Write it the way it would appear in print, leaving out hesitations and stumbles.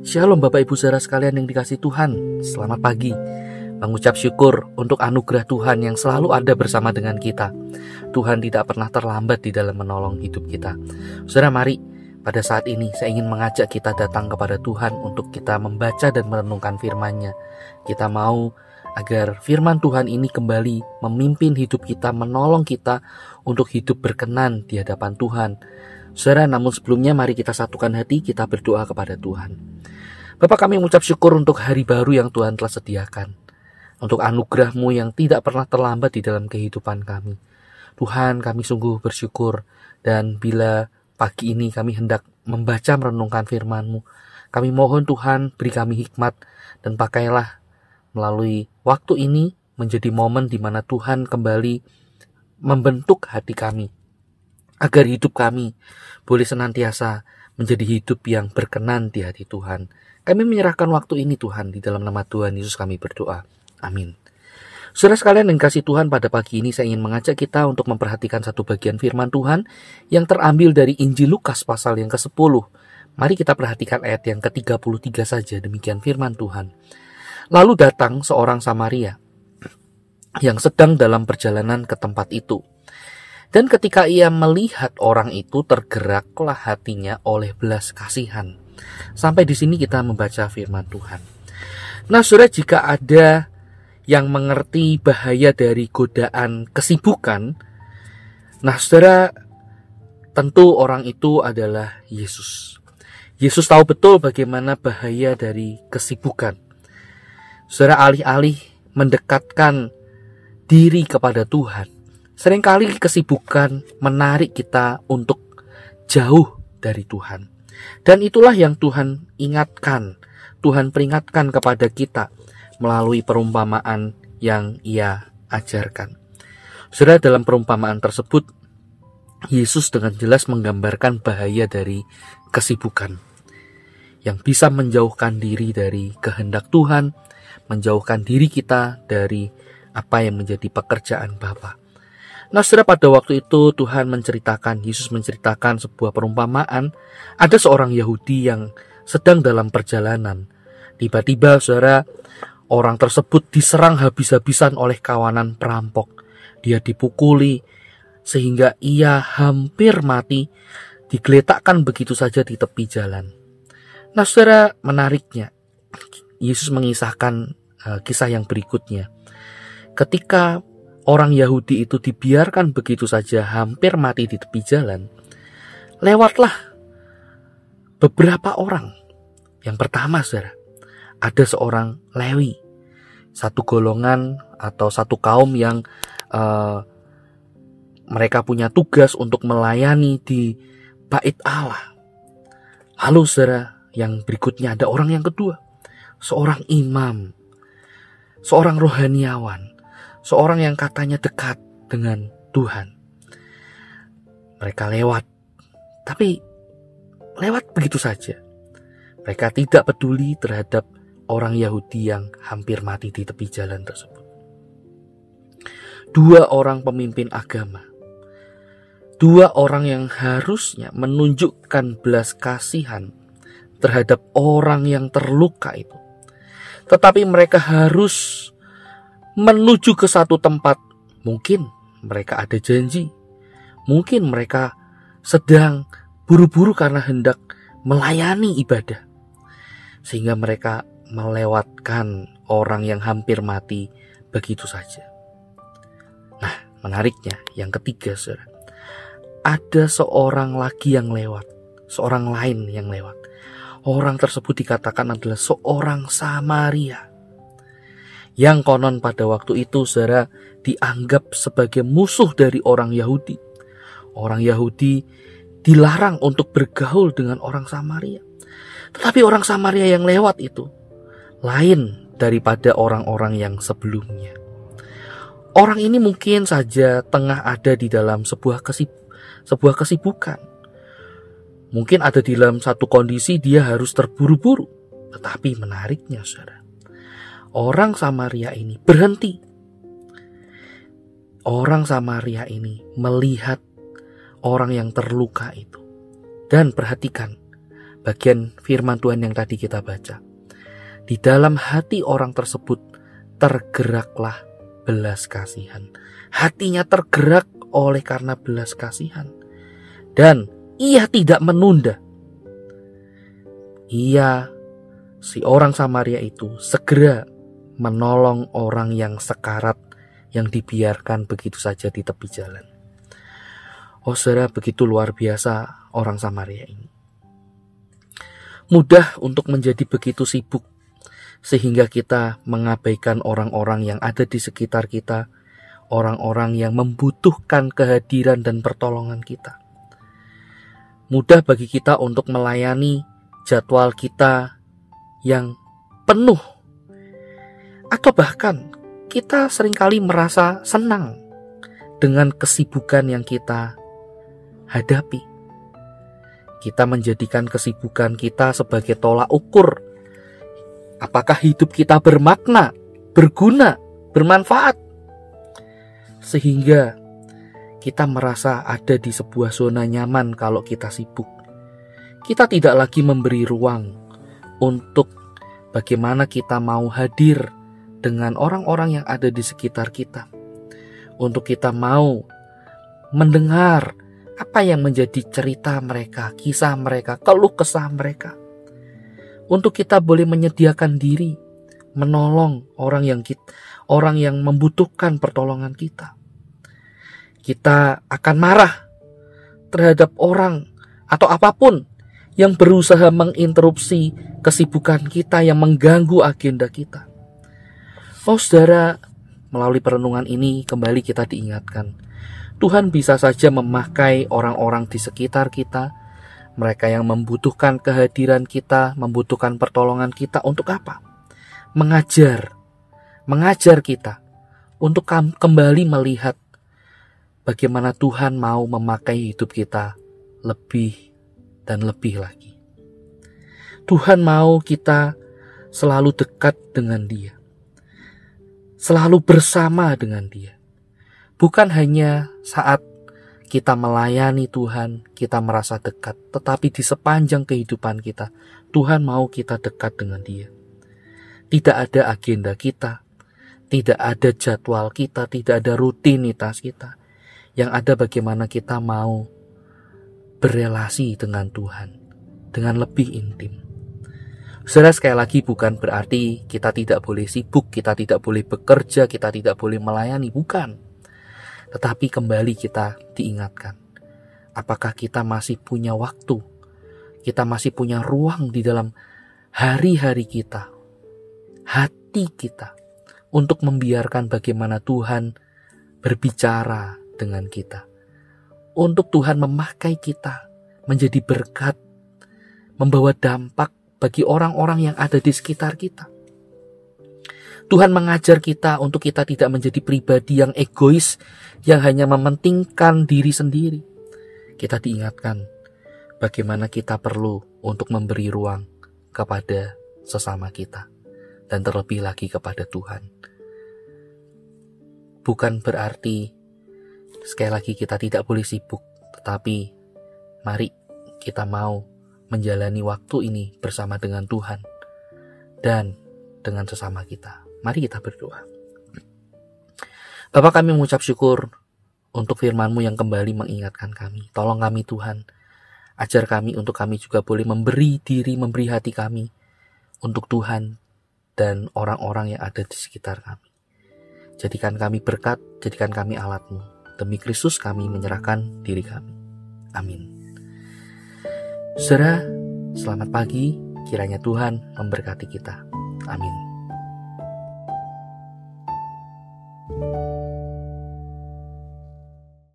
Shalom Bapak Ibu Saudara sekalian yang dikasihi Tuhan. Selamat pagi. Mengucap syukur untuk anugerah Tuhan yang selalu ada bersama dengan kita. Tuhan tidak pernah terlambat di dalam menolong hidup kita. Saudara, mari pada saat ini saya ingin mengajak kita datang kepada Tuhan untuk kita membaca dan merenungkan firman-Nya. Kita mau agar firman Tuhan ini kembali memimpin hidup kita, menolong kita untuk hidup berkenan di hadapan Tuhan. Saudara, namun sebelumnya mari kita satukan hati, kita berdoa kepada Tuhan. Bapa, kami mengucap syukur untuk hari baru yang Tuhan telah sediakan, untuk anugerah-Mu yang tidak pernah terlambat di dalam kehidupan kami. Tuhan, kami sungguh bersyukur, dan bila pagi ini kami hendak membaca merenungkan firman-Mu, kami mohon Tuhan beri kami hikmat, dan pakailah melalui waktu ini menjadi momen di mana Tuhan kembali membentuk hati kami, agar hidup kami boleh senantiasa menjadi hidup yang berkenan di hati Tuhan. Kami menyerahkan waktu ini Tuhan, di dalam nama Tuhan Yesus kami berdoa. Amin. Saudara sekalian yang kasih Tuhan, pada pagi ini saya ingin mengajak kita untuk memperhatikan satu bagian firman Tuhan yang terambil dari Injil Lukas pasal yang ke-10. Mari kita perhatikan ayat yang ke-33 saja, demikian firman Tuhan. Lalu datang seorang Samaria yang sedang dalam perjalanan ke tempat itu. Dan ketika ia melihat orang itu, tergeraklah hatinya oleh belas kasihan. Sampai di sini kita membaca firman Tuhan. Nah, saudara, jika ada yang mengerti bahaya dari godaan kesibukan, nah saudara, tentu orang itu adalah Yesus. Yesus tahu betul bagaimana bahaya dari kesibukan. Saudara, alih-alih mendekatkan diri kepada Tuhan, seringkali kesibukan menarik kita untuk jauh dari Tuhan. Dan itulah yang Tuhan ingatkan, Tuhan peringatkan kepada kita melalui perumpamaan yang Ia ajarkan. Saudara, dalam perumpamaan tersebut, Yesus dengan jelas menggambarkan bahaya dari kesibukan yang bisa menjauhkan diri dari kehendak Tuhan, menjauhkan diri kita dari apa yang menjadi pekerjaan Bapa. Nah, saudara, pada waktu itu Yesus menceritakan sebuah perumpamaan. Ada seorang Yahudi yang sedang dalam perjalanan. Tiba-tiba, saudara, orang tersebut diserang habis-habisan oleh kawanan perampok. Dia dipukuli sehingga ia hampir mati, digeletakkan begitu saja di tepi jalan. Nah, saudara, menariknya, Yesus mengisahkan kisah yang berikutnya. Ketika orang Yahudi itu dibiarkan begitu saja hampir mati di tepi jalan, lewatlah beberapa orang. Yang pertama, saudara, ada seorang Lewi, satu golongan atau satu kaum yang mereka punya tugas untuk melayani di bait Allah. Lalu, saudara, yang berikutnya ada orang yang kedua, seorang imam, seorang rohaniawan, seorang yang katanya dekat dengan Tuhan. Mereka lewat, tapi lewat begitu saja. Mereka tidak peduli terhadap orang Yahudi yang hampir mati di tepi jalan tersebut. Dua orang pemimpin agama, dua orang yang harusnya menunjukkan belas kasihan terhadap orang yang terluka itu, tetapi mereka harus menuju ke satu tempat. Mungkin mereka ada janji, mungkin mereka sedang buru-buru karena hendak melayani ibadah, sehingga mereka melewatkan orang yang hampir mati begitu saja. Nah, menariknya yang ketiga, saudara, ada seorang lagi yang lewat, seorang lain yang lewat. Orang tersebut dikatakan adalah seorang Samaria, yang konon pada waktu itu, saudara, dianggap sebagai musuh dari orang Yahudi. Orang Yahudi dilarang untuk bergaul dengan orang Samaria. Tetapi orang Samaria yang lewat itu lain daripada orang-orang yang sebelumnya. Orang ini mungkin saja tengah ada di dalam sebuah kesibukan. Mungkin ada di dalam satu kondisi dia harus terburu-buru. Tetapi menariknya, saudara, orang Samaria ini berhenti. Orang Samaria ini melihat orang yang terluka itu. Dan perhatikan bagian firman Tuhan yang tadi kita baca. Di dalam hati orang tersebut tergeraklah belas kasihan. Hatinya tergerak oleh karena belas kasihan. Dan ia tidak menunda. Si orang Samaria itu segera menolong orang yang sekarat yang dibiarkan begitu saja di tepi jalan. Oh saudara, begitu luar biasa orang Samaria ini. Mudah untuk menjadi begitu sibuk sehingga kita mengabaikan orang-orang yang ada di sekitar kita, orang-orang yang membutuhkan kehadiran dan pertolongan kita. Mudah bagi kita untuk melayani jadwal kita yang penuh. Atau bahkan kita seringkali merasa senang dengan kesibukan yang kita hadapi. Kita menjadikan kesibukan kita sebagai tolak ukur apakah hidup kita bermakna, berguna, bermanfaat. Sehingga kita merasa ada di sebuah zona nyaman kalau kita sibuk. Kita tidak lagi memberi ruang untuk bagaimana kita mau hadir dengan orang-orang yang ada di sekitar kita. Untuk kita mau mendengar apa yang menjadi cerita mereka, kisah mereka, keluh kesah mereka. Untuk kita boleh menyediakan diri, menolong orang yang membutuhkan pertolongan kita. Kita akan marah terhadap orang atau apapun yang berusaha menginterupsi kesibukan kita, yang mengganggu agenda kita. Oh saudara, melalui perenungan ini kembali kita diingatkan, Tuhan bisa saja memakai orang-orang di sekitar kita, mereka yang membutuhkan kehadiran kita, membutuhkan pertolongan kita untuk apa? Mengajar kita untuk kembali melihat bagaimana Tuhan mau memakai hidup kita lebih dan lebih lagi. Tuhan mau kita selalu dekat dengan Dia, selalu bersama dengan Dia. Bukan hanya saat kita melayani Tuhan, kita merasa dekat, tetapi di sepanjang kehidupan kita, Tuhan mau kita dekat dengan Dia. Tidak ada agenda kita, tidak ada jadwal kita, tidak ada rutinitas kita. Yang ada bagaimana kita mau berrelasi dengan Tuhan dengan lebih intim. Saudara, sekali lagi bukan berarti kita tidak boleh sibuk, kita tidak boleh bekerja, kita tidak boleh melayani, bukan. Tetapi kembali kita diingatkan, apakah kita masih punya waktu, kita masih punya ruang di dalam hari-hari kita, hati kita, untuk membiarkan bagaimana Tuhan berbicara dengan kita. Untuk Tuhan memakai kita menjadi berkat, membawa dampak bagi orang-orang yang ada di sekitar kita. Tuhan mengajar kita untuk kita tidak menjadi pribadi yang egois, yang hanya mementingkan diri sendiri. Kita diingatkan bagaimana kita perlu untuk memberi ruang kepada sesama kita, dan terlebih lagi kepada Tuhan. Bukan berarti sekali lagi kita tidak boleh sibuk, tetapi mari kita mau menjalani waktu ini bersama dengan Tuhan dan dengan sesama kita. Mari kita berdoa. Bapa, kami mengucap syukur untuk firman-Mu yang kembali mengingatkan kami. Tolong kami Tuhan, ajar kami untuk kami juga boleh memberi diri, memberi hati kami untuk Tuhan dan orang-orang yang ada di sekitar kami. Jadikan kami berkat, jadikan kami alat-Mu. Demi Kristus kami menyerahkan diri kami. Amin. Saudara, selamat pagi. Kiranya Tuhan memberkati kita. Amin.